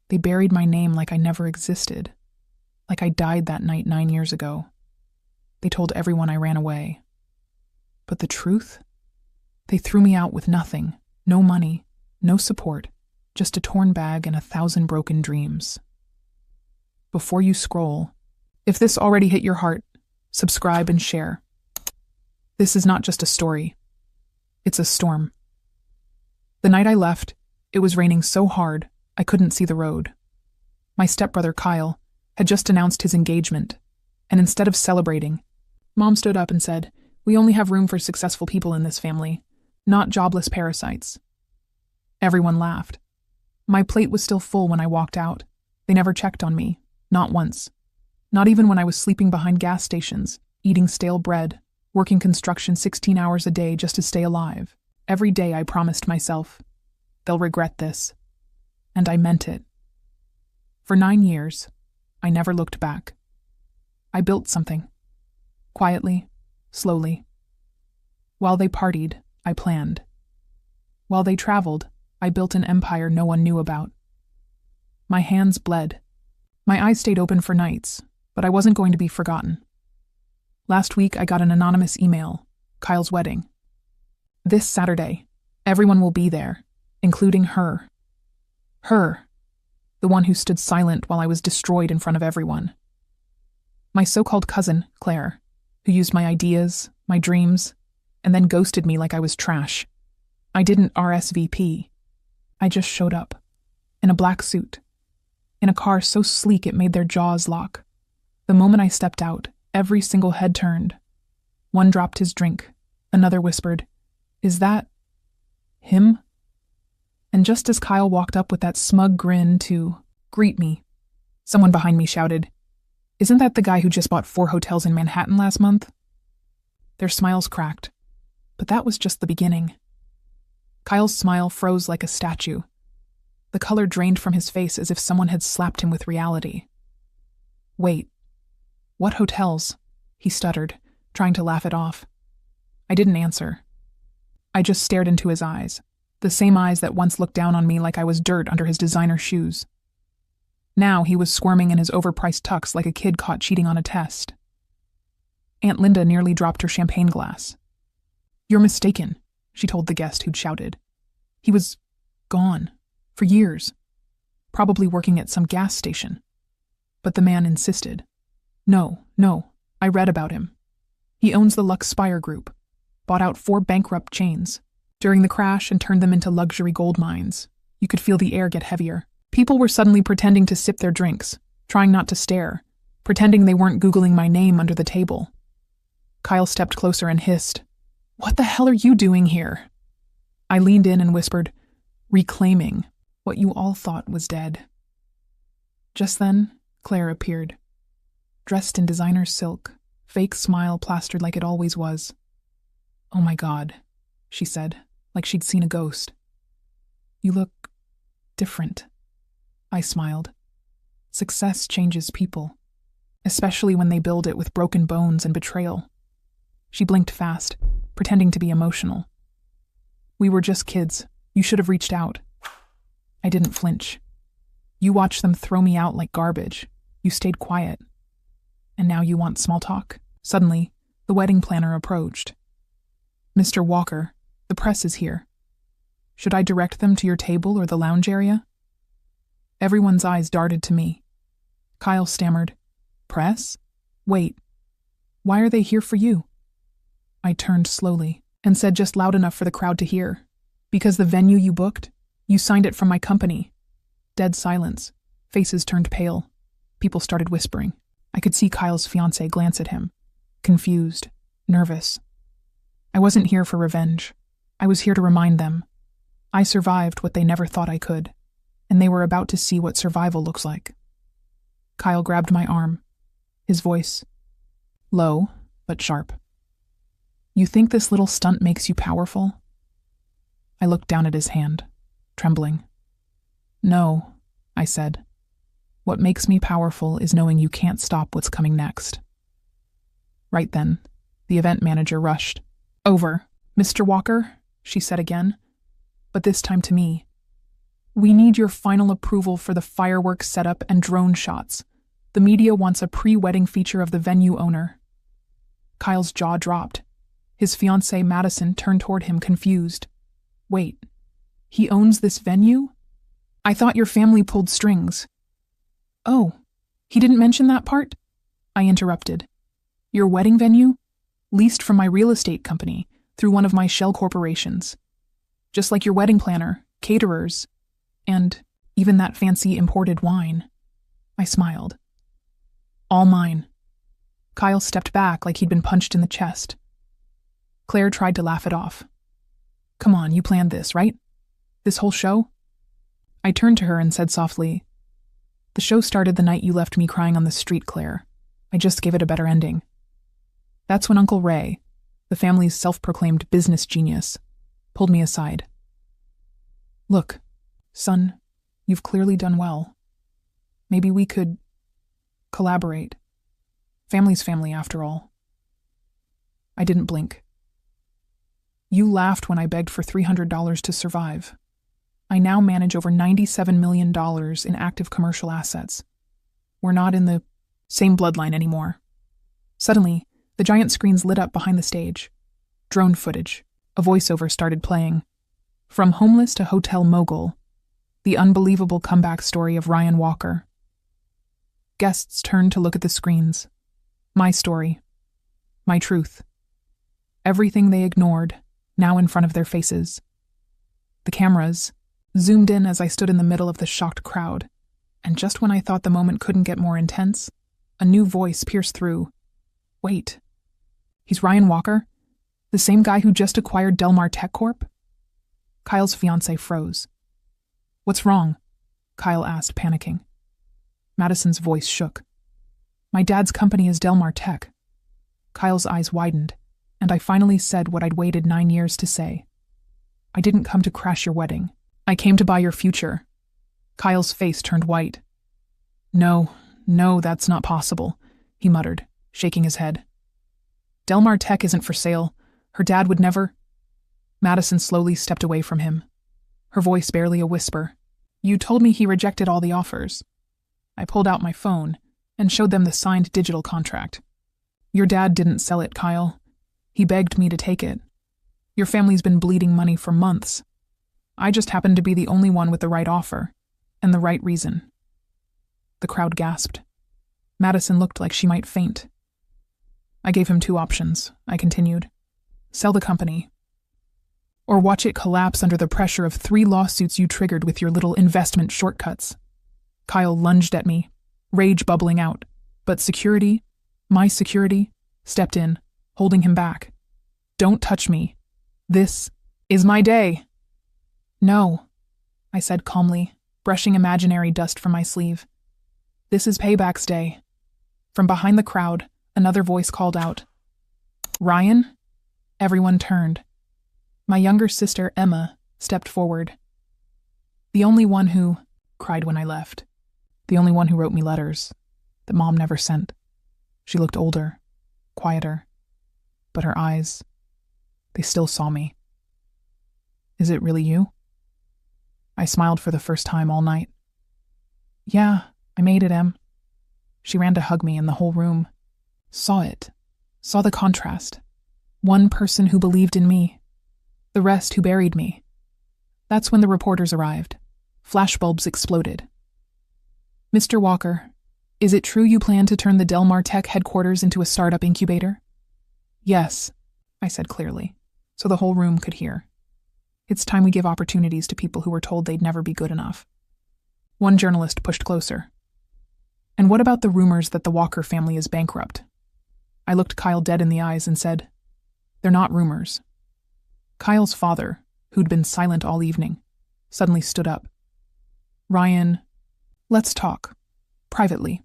They buried my name like I never existed, like I died that night 9 years ago. They told everyone I ran away. But the truth? They threw me out with nothing, no money, no support, just a torn bag and 1,000 broken dreams. Before you scroll, if this already hit your heart, subscribe and share. This is not just a story. It's a storm. The night I left, it was raining so hard I couldn't see the road. My stepbrother Kyle had just announced his engagement, and instead of celebrating, Mom stood up and said, "We only have room for successful people in this family, not jobless parasites." Everyone laughed. My plate was still full when I walked out. They never checked on me, not once. Not even when I was sleeping behind gas stations, eating stale bread, working construction 16 hours a day just to stay alive. Every day I promised myself, they'll regret this. And I meant it. For 9 years, I never looked back. I built something. Quietly, slowly. While they partied, I planned. While they traveled, I built an empire no one knew about. My hands bled. My eyes stayed open for nights, but I wasn't going to be forgotten. Last week, I got an anonymous email, Kyle's wedding. This Saturday, everyone will be there, including her. Her, the one who stood silent while I was destroyed in front of everyone. My so-called cousin, Claire, who used my ideas, my dreams, and then ghosted me like I was trash. I didn't RSVP. I just showed up, in a black suit, in a car so sleek it made their jaws lock. The moment I stepped out, every single head turned. One dropped his drink. Another whispered, "Is that him?" And just as Kyle walked up with that smug grin to greet me, someone behind me shouted, "Isn't that the guy who just bought 4 hotels in Manhattan last month?" Their smiles cracked, but that was just the beginning. Kyle's smile froze like a statue. The color drained from his face as if someone had slapped him with reality. "Wait, what hotels?" he stuttered, trying to laugh it off. I didn't answer. I just stared into his eyes, the same eyes that once looked down on me like I was dirt under his designer shoes. Now he was squirming in his overpriced tux like a kid caught cheating on a test. Aunt Linda nearly dropped her champagne glass. "You're mistaken," she told the guest who'd shouted. "He was gone. For years. Probably working at some gas station." But the man insisted. No, I read about him. He owns the Lux Spire Group, bought out 4 bankrupt chains during the crash and turned them into luxury gold mines. You could feel the air get heavier. People were suddenly pretending to sip their drinks, trying not to stare, pretending they weren't Googling my name under the table. Kyle stepped closer and hissed, "What the hell are you doing here?" I leaned in and whispered, "Reclaiming what you all thought was dead." Just then, Claire appeared, dressed in designer silk, fake smile plastered like it always was. "Oh my God," she said, like she'd seen a ghost. "You look different." I smiled. Success changes people, especially when they build it with broken bones and betrayal. She blinked fast, pretending to be emotional. "We were just kids. You should have reached out." I didn't flinch. "You watched them throw me out like garbage. You stayed quiet. And now you want small talk?" Suddenly, the wedding planner approached. "Mr. Walker, the press is here. Should I direct them to your table or the lounge area?" Everyone's eyes darted to me. Kyle stammered, "Press? Wait. Why are they here for you?" I turned slowly and said just loud enough for the crowd to hear, "Because the venue you booked, you signed it from my company." Dead silence. Faces turned pale. People started whispering. I could see Kyle's fiancée glance at him. Confused. Nervous. I wasn't here for revenge. I was here to remind them. I survived what they never thought I could, and they were about to see what survival looks like. Kyle grabbed my arm. His voice, low but sharp. "You think this little stunt makes you powerful?" I looked down at his hand, trembling. "No," I said. "What makes me powerful is knowing you can't stop what's coming next." Right then, the event manager rushed. "Over, Mr. Walker," she said again, but this time to me. We need your final approval for the fireworks setup and drone shots. The media wants a pre-wedding feature of the venue owner. Kyle's jaw dropped. His fiancée, Madison, turned toward him, confused. Wait, he owns this venue? I thought your family pulled strings. Oh, he didn't mention that part? I interrupted. Your wedding venue? Leased from my real estate company, through one of my shell corporations. Just like your wedding planner, caterers, and even that fancy imported wine. I smiled. All mine. Kyle stepped back like he'd been punched in the chest. Claire tried to laugh it off. Come on, you planned this, right? This whole show? I turned to her and said softly, The show started the night you left me crying on the street, Claire. I just gave it a better ending. That's when Uncle Ray, the family's self-proclaimed business genius, pulled me aside. Look, son, you've clearly done well. Maybe we could collaborate. Family's family, after all. I didn't blink. You laughed when I begged for $300 to survive. I now manage over $97 million in active commercial assets. We're not in the same bloodline anymore. Suddenly, the giant screens lit up behind the stage. Drone footage. A voiceover started playing. From homeless to hotel mogul. The unbelievable comeback story of Ryan Walker. Guests turned to look at the screens. My story. My truth. Everything they ignored, now in front of their faces. The cameras zoomed in as I stood in the middle of the shocked crowd, and just when I thought the moment couldn't get more intense, a new voice pierced through. Wait. He's Ryan Walker? The same guy who just acquired Delmar Tech Corp? Kyle's fiancée froze. What's wrong? Kyle asked, panicking. Madison's voice shook. My dad's company is Delmar Tech. Kyle's eyes widened, and I finally said what I'd waited 9 years to say. I didn't come to crash your wedding. I came to buy your future. Kyle's face turned white. No, that's not possible, he muttered, shaking his head. Delmar Tech isn't for sale. Her dad would never... Madison slowly stepped away from him, her voice barely a whisper. You told me he rejected all the offers. I pulled out my phone and showed them the signed digital contract. Your dad didn't sell it, Kyle. He begged me to take it. Your family's been bleeding money for months. I just happened to be the only one with the right offer, and the right reason. The crowd gasped. Madison looked like she might faint. I gave him 2 options, I continued. Sell the company, or watch it collapse under the pressure of 3 lawsuits you triggered with your little investment shortcuts. Kyle lunged at me, rage bubbling out, but security, my security, stepped in, holding him back. Don't touch me. This is my day. No, I said calmly, brushing imaginary dust from my sleeve. This is Payback's day. From behind the crowd, another voice called out. Ryan? Everyone turned. My younger sister, Emma, stepped forward. The only one who cried when I left. The only one who wrote me letters that Mom never sent. She looked older, quieter, but her eyes, they still saw me. Is it really you? I smiled for the first time all night. Yeah, I made it, Em. She ran to hug me, and the whole room saw it, saw the contrast. One person who believed in me, the rest who buried me. That's when the reporters arrived. Flashbulbs exploded. Mr. Walker, is it true you plan to turn the Delmar Tech headquarters into a startup incubator? Yes, I said clearly, so the whole room could hear. It's time we give opportunities to people who were told they'd never be good enough. One journalist pushed closer. And what about the rumors that the Walker family is bankrupt? I looked Kyle dead in the eyes and said, They're not rumors. Kyle's father, who'd been silent all evening, suddenly stood up. Ryan, let's talk. Privately.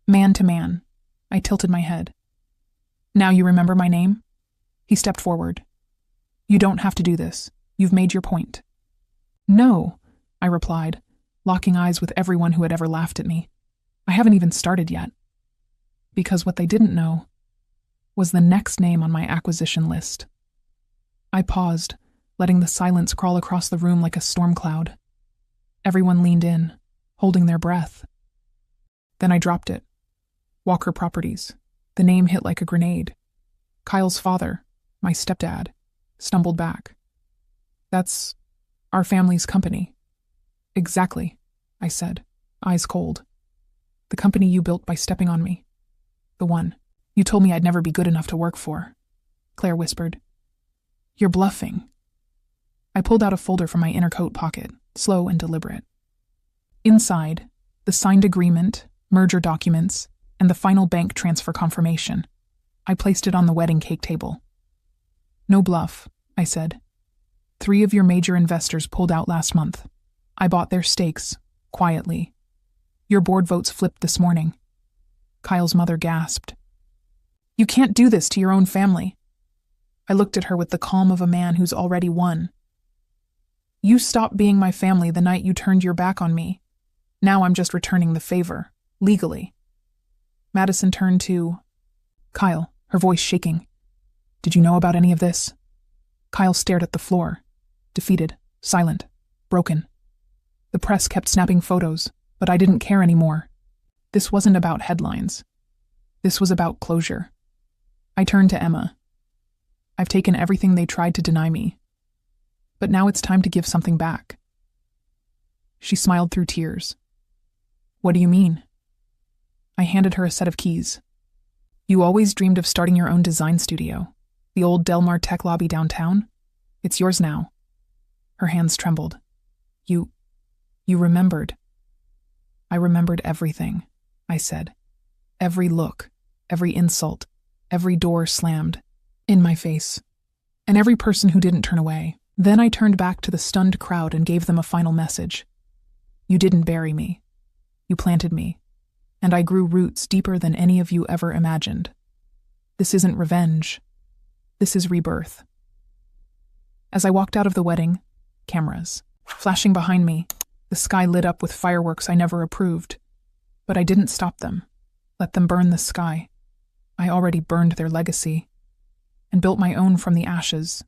Man to man. I tilted my head. Now you remember my name? He stepped forward. You don't have to do this. You've made your point. No, I replied, locking eyes with everyone who had ever laughed at me. I haven't even started yet. Because what they didn't know was the next name on my acquisition list. I paused, letting the silence crawl across the room like a storm cloud. Everyone leaned in, holding their breath. Then I dropped it. Walker Properties. The name hit like a grenade. Kyle's father, my stepdad, stumbled back. That's our family's company. Exactly, I said, eyes cold. The company you built by stepping on me. The one you told me I'd never be good enough to work for, Claire whispered. You're bluffing. I pulled out a folder from my inner coat pocket, slow and deliberate. Inside, the signed agreement, merger documents, and the final bank transfer confirmation. I placed it on the wedding cake table. No bluff, I said. 3 of your major investors pulled out last month. I bought their stakes, quietly. Your board votes flipped this morning. Kyle's mother gasped. You can't do this to your own family. I looked at her with the calm of a man who's already won. You stopped being my family the night you turned your back on me. Now I'm just returning the favor, legally. Madison turned to Kyle, her voice shaking. Did you know about any of this? Kyle stared at the floor, defeated, silent, broken. The press kept snapping photos, but I didn't care anymore. This wasn't about headlines. This was about closure. I turned to Emma. I've taken everything they tried to deny me. But now it's time to give something back. She smiled through tears. What do you mean? I handed her a set of keys. You always dreamed of starting your own design studio. The old Delmar Tech lobby downtown? It's yours now. Her hands trembled. You remembered. I remembered everything, I said. Every look, every insult, every door slammed in my face, and every person who didn't turn away. Then I turned back to the stunned crowd and gave them a final message. You didn't bury me. You planted me, and I grew roots deeper than any of you ever imagined. This isn't revenge. This is rebirth. As I walked out of the wedding, cameras flashing behind me, the sky lit up with fireworks I never approved. But I didn't stop them. Let them burn the sky. I already burned their legacy, and built my own from the ashes,